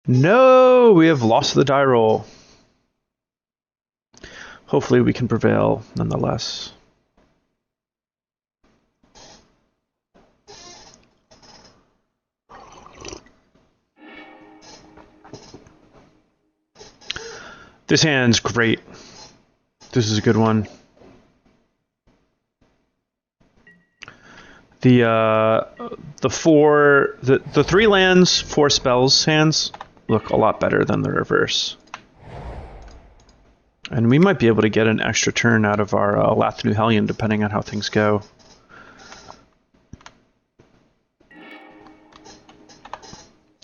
No, we have lost the die roll. Hopefully we can prevail nonetheless. This hand's great. This is a good one. The 3 lands, 4 spells hands look a lot better than the reverse. And we might be able to get an extra turn out of our Lathnu Hellion depending on how things go.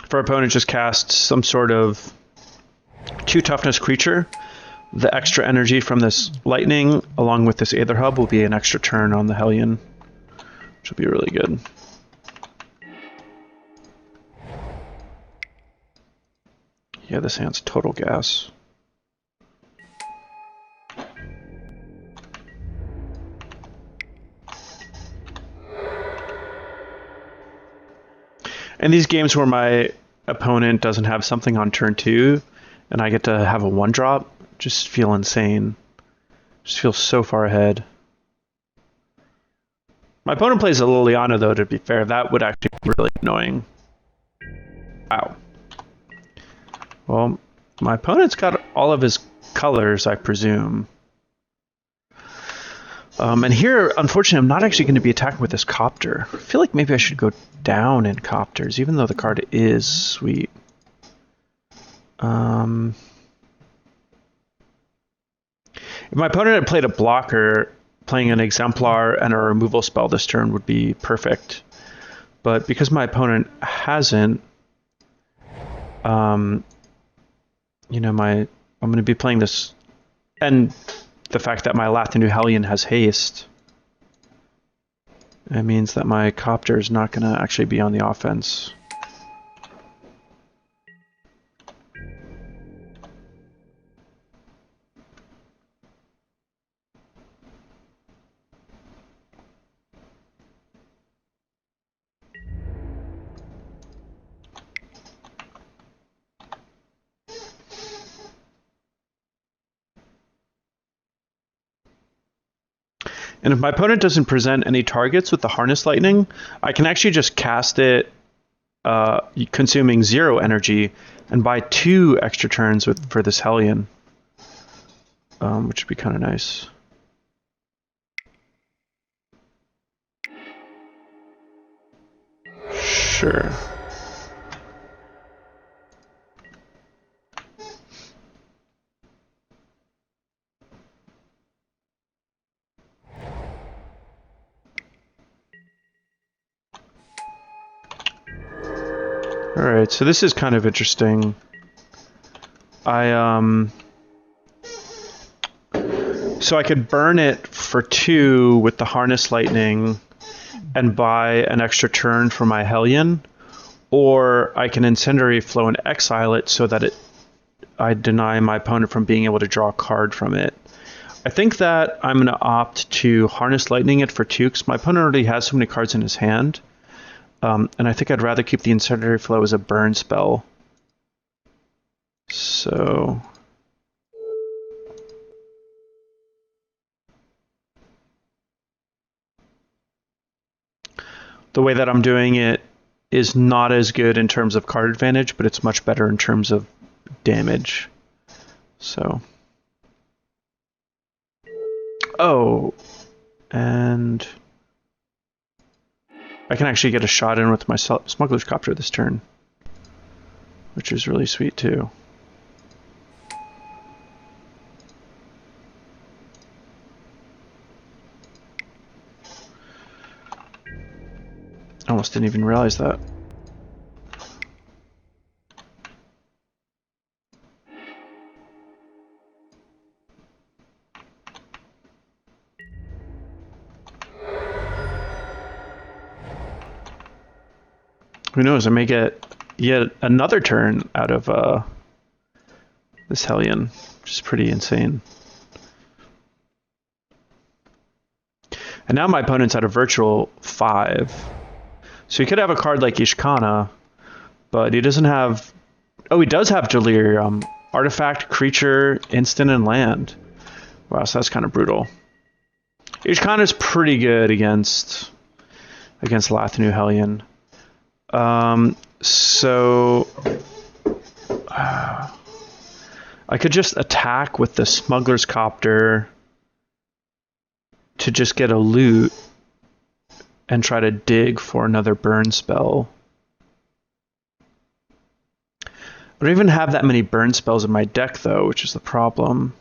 If our opponent just casts some sort of 2 toughness creature, the extra energy from this lightning along with this Aether Hub will be an extra turn on the Hellion, which will be really good. Yeah, this hand's total gas. And these games where my opponent doesn't have something on turn 2 and I get to have a 1-drop, just feel insane. Just feel so far ahead. My opponent plays a Liliana though, to be fair. That would actually be really annoying. Wow. Well, my opponent's got all of his colors, I presume. And here, unfortunately, I'm not actually going to be attacking with this Copter. I feel like maybe I should go down in Copters, even though the card is sweet. If my opponent had played a blocker, playing an Exemplar and a removal spell this turn would be perfect. But because my opponent hasn't, you know, I'm going to be playing this, and the fact that my Lathnu Hellion has haste, it means that my Copter is not going to actually be on the offense. And if my opponent doesn't present any targets with the Harness Lightning, I can actually just cast it, consuming 0 energy, and buy 2 extra turns for this Hellion, which would be kind of nice. Sure. Alright, so this is kind of interesting. So I could burn it for 2 with the Harness Lightning and buy an extra turn for my Hellion, or I can Incendiary Flow and exile it so that I deny my opponent from being able to draw a card from it. I think that I'm going to opt to Harness Lightning it for 2 because my opponent already has so many cards in his hand. And I think I'd rather keep the Incendiary Flow as a burn spell. So the way that I'm doing it is not as good in terms of card advantage, but it's much better in terms of damage. So. Oh, and I can actually get a shot in with my Smuggler's Copter this turn, which is really sweet too. I almost didn't even realize that. Who knows, I may get yet another turn out of this Hellion, which is pretty insane. And now my opponent's at a virtual 5. So he could have a card like Ishkana, but he doesn't have... Oh, he does have Delirium. Artifact, creature, instant, and land. Wow, so that's kind of brutal. Ishkana's pretty good against Lathnu Hellion. So I could just attack with the Smuggler's Copter to just get a loot and try to dig for another burn spell. I don't even have that many burn spells in my deck, though, which is the problem.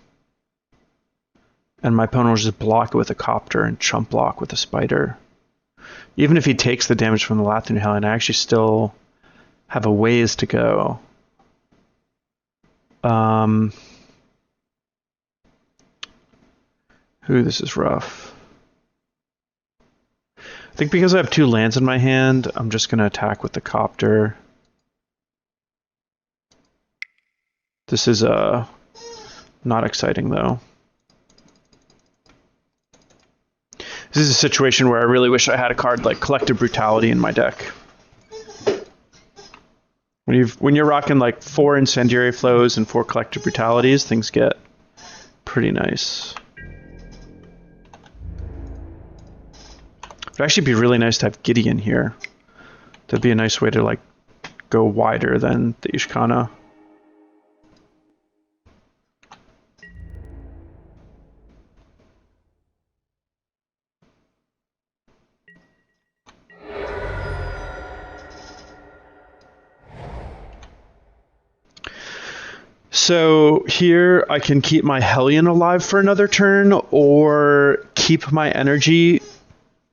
And my opponent will just block it with a Copter and chump block with a Spider. Even if he takes the damage from the Lathnu Hellion, I actually still have a ways to go. Ooh, this is rough. I think because I have 2 lands in my hand, I'm just going to attack with the Copter. This is not exciting, though. This is a situation where I really wish I had a card like Collective Brutality in my deck. When you're rocking like 4 Incendiary Flows and 4 Collective Brutalities, things get pretty nice. It'd actually be really nice to have Gideon here. That'd be a nice way to like go wider than the Ishkana. So here I can keep my Hellion alive for another turn, or keep my energy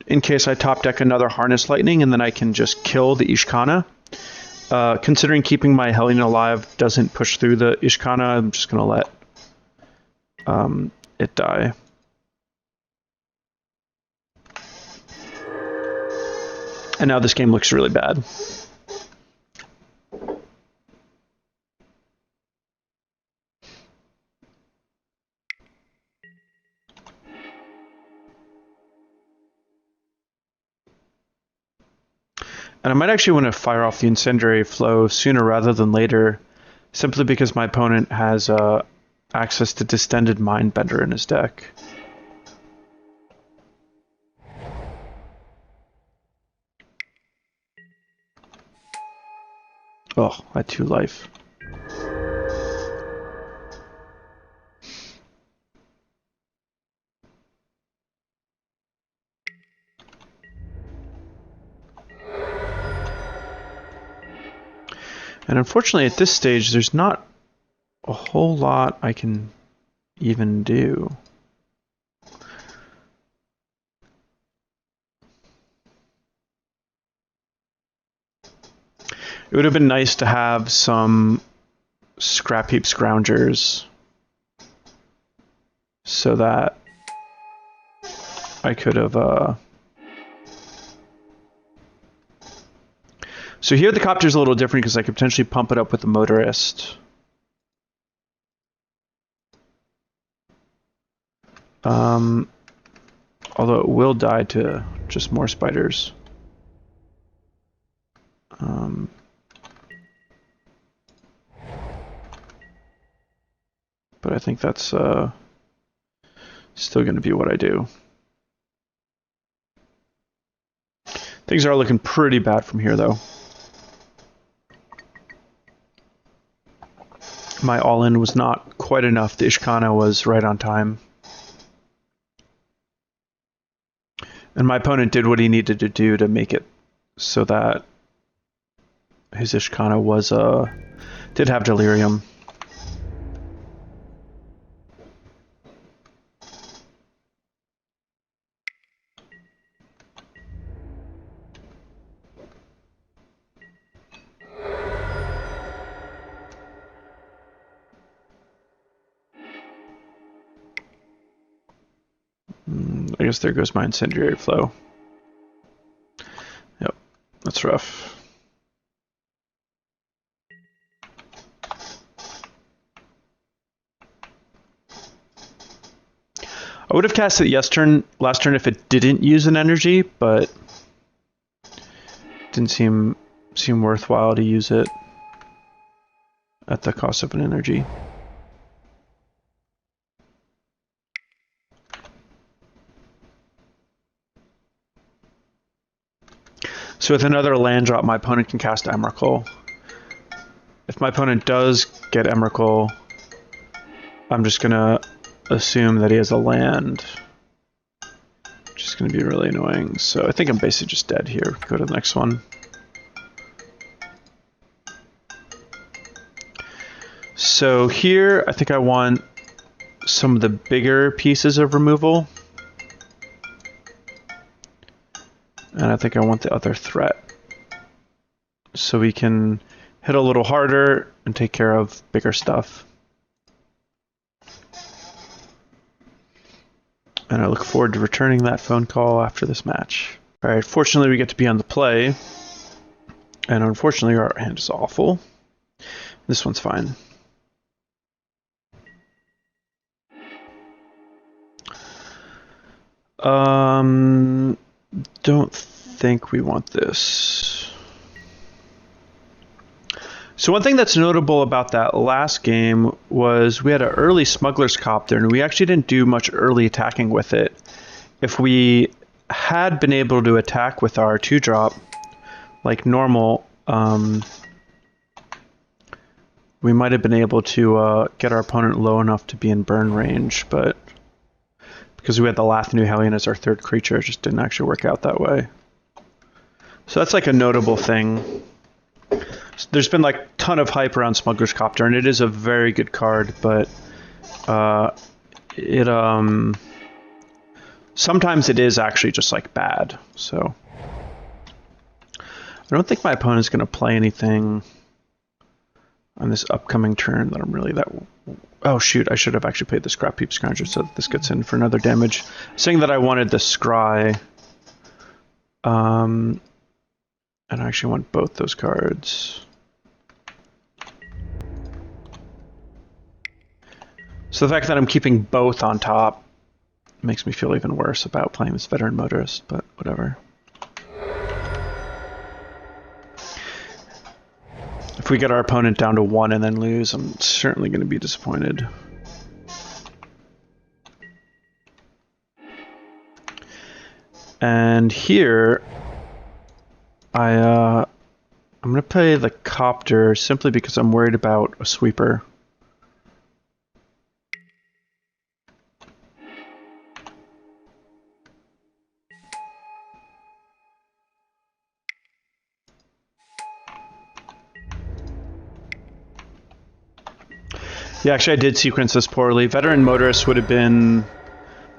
in case I top deck another Harness Lightning, and then I can just kill the Ishkana. Considering keeping my Hellion alive doesn't push through the Ishkana, I'm just going to let it die. And now this game looks really bad. And I might actually want to fire off the Incendiary Flow sooner rather than later, simply because my opponent has access to Distended Mindbender in his deck. Oh, I had 2 life. And unfortunately, at this stage, there's not a whole lot I can even do. It would have been nice to have some Scrapheap Scroungers so that I could have... So here the Copter's a little different because I could potentially pump it up with the Motorist. Although it will die to just more spiders. But I think that's still going to be what I do. Things are looking pretty bad from here, though. My all-in was not quite enough. The Ishkana was right on time. And my opponent did what he needed to do to make it so that his Ishkana was did have Delirium. I guess there goes my Incendiary Flow. Yep, that's rough. would have cast it last turn if it didn't use an energy, but didn't seem worthwhile to use it at the cost of an energy. So with another land drop, my opponent can cast Emrakul. If my opponent does get Emrakul, I'm just gonna assume that he has a land, which is gonna be really annoying. So I think I'm basically just dead here. Go to the next one. So here, I think I want some of the bigger pieces of removal. And I think I want the other threat. So we can hit a little harder and take care of bigger stuff. And I look forward to returning that phone call after this match. All right, fortunately we get to be on the play. And unfortunately our hand is awful. This one's fine. Don't think we want this. So one thing that's notable about that last game was we had an early Smuggler's Copter, and we actually didn't do much early attacking with it. If we had been able to attack with our 2-drop like normal, we might have been able to get our opponent low enough to be in burn range, but because we had the Lathnu Hellion as our 3rd creature, it just didn't actually work out that way. So that's like a notable thing. There's been like a ton of hype around Smuggler's Copter, and it is a very good card, but sometimes it is actually just like bad. So I don't think my opponent's going to play anything on this upcoming turn that I'm really that... Oh shoot, I should have actually played the Scrapheap Scrounger so that this gets in for another damage. Saying that I wanted the Scry. And I actually want both those cards. So the fact that I'm keeping both on top makes me feel even worse about playing this Veteran Motorist, but whatever. If we get our opponent down to 1 and then lose, I'm certainly going to be disappointed. And here, I'm going to play the Copter simply because I'm worried about a sweeper. Yeah, actually I did sequence this poorly. Veteran Motorist would have been,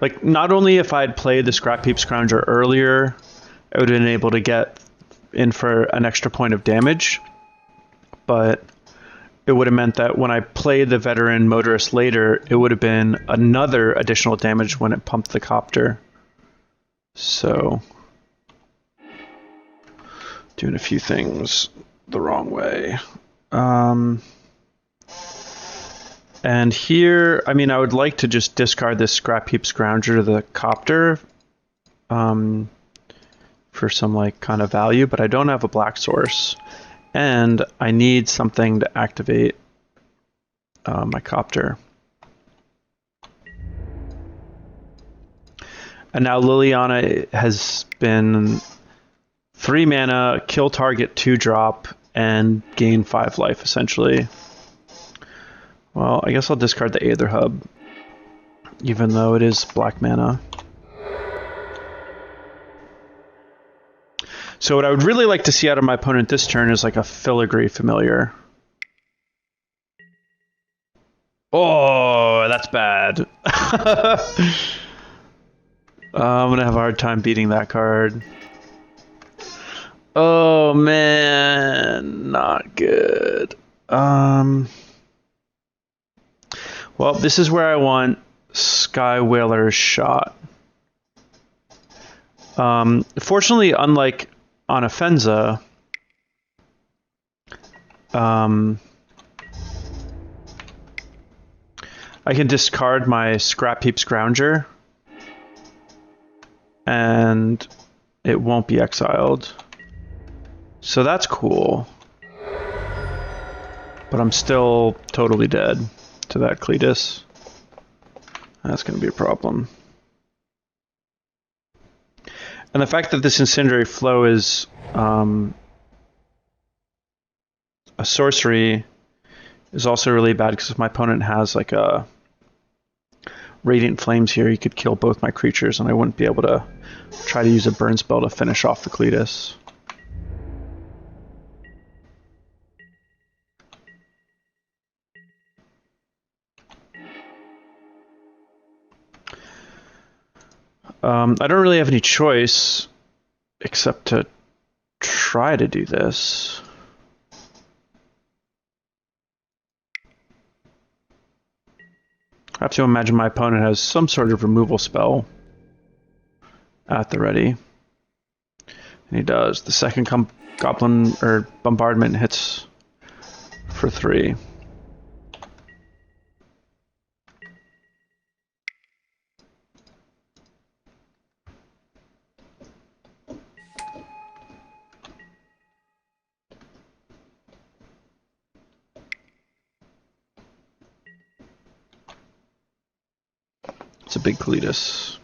like, not only if I'd played the Scrapheap Scrounger earlier, I would have been able to get in for an extra point of damage, but it would have meant that when I played the Veteran Motorist later, it would have been another additional damage when it pumped the Copter. So, doing a few things the wrong way. And here, I mean, I would like to just discard this Scrapheap Scrounger to the Copter for some like kind of value, but I don't have a black source, and I need something to activate my Copter. And now Liliana has been 3 mana, kill target 2-drop, and gain 5 life essentially. Well, I guess I'll discard the Aether Hub, even though it is black mana. So what I would really like to see out of my opponent this turn is like a Filigree Familiar. Oh, that's bad. I'm going to have a hard time beating that card. Oh, man. Not good. Well, this is where I want Skywhaler's shot. Fortunately, unlike on Offenza, I can discard my Scrapheap Scrounger and it won't be exiled. So that's cool. But I'm still totally dead to that Cletus. That's going to be a problem. And the fact that this Incendiary Flow is a sorcery is also really bad, because if my opponent has like a Radiant Flames here, he could kill both my creatures, and I wouldn't be able to try to use a burn spell to finish off the Cletus. I don't really have any choice except to try to do this. I have to imagine my opponent has some sort of removal spell at the ready. And he does. The second Goblin or Bombardment hits for 3. It's a big Cletus.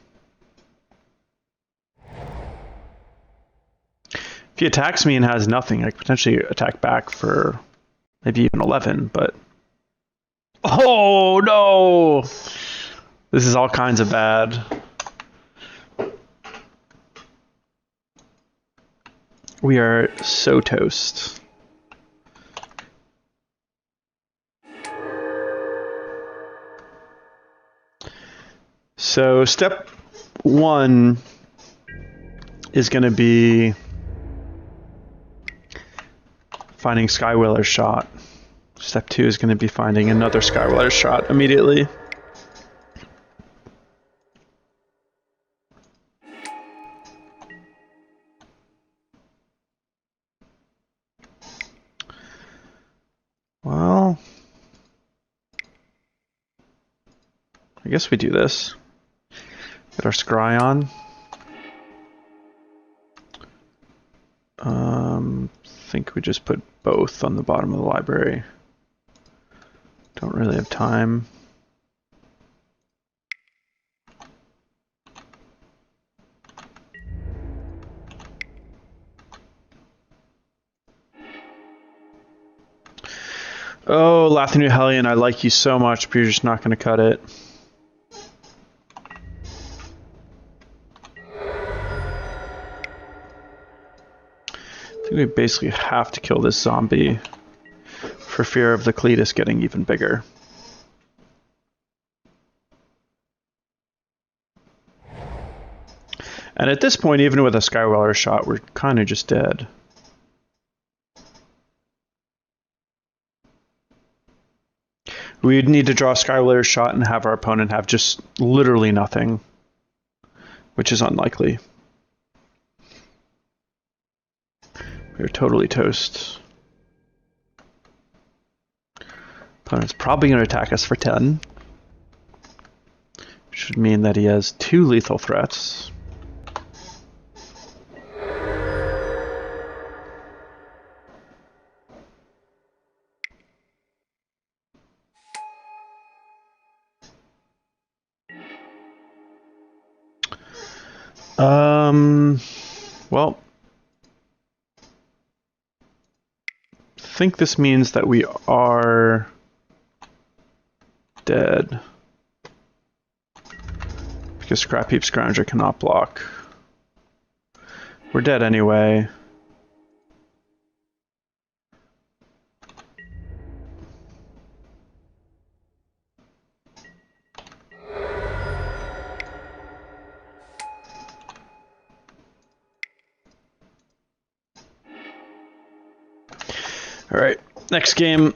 If he attacks me and has nothing, I could potentially attack back for maybe even 11, but... Oh, no! This is all kinds of bad. We are so toast. So step 1 is going to be finding Skywhaler shot. Step 2 is going to be finding another Skywhaler shot immediately. Well, I guess we do this. Get our scry on. I think we just put both on the bottom of the library. Don't really have time. Oh, Lathnu Hellion, I like you so much, but you're just not going to cut it. I think we basically have to kill this zombie for fear of the Cletus getting even bigger. And at this point, even with a Skywhaler shot, we're kind of just dead. We'd need to draw a Skywhaler shot and have our opponent have just literally nothing, which is unlikely. We're totally toast. Opponent's probably going to attack us for 10. Which would mean that he has 2 lethal threats. Well, I think this means that we are dead. Because Scrapheap Scrounger cannot block. We're dead anyway. All right, next game.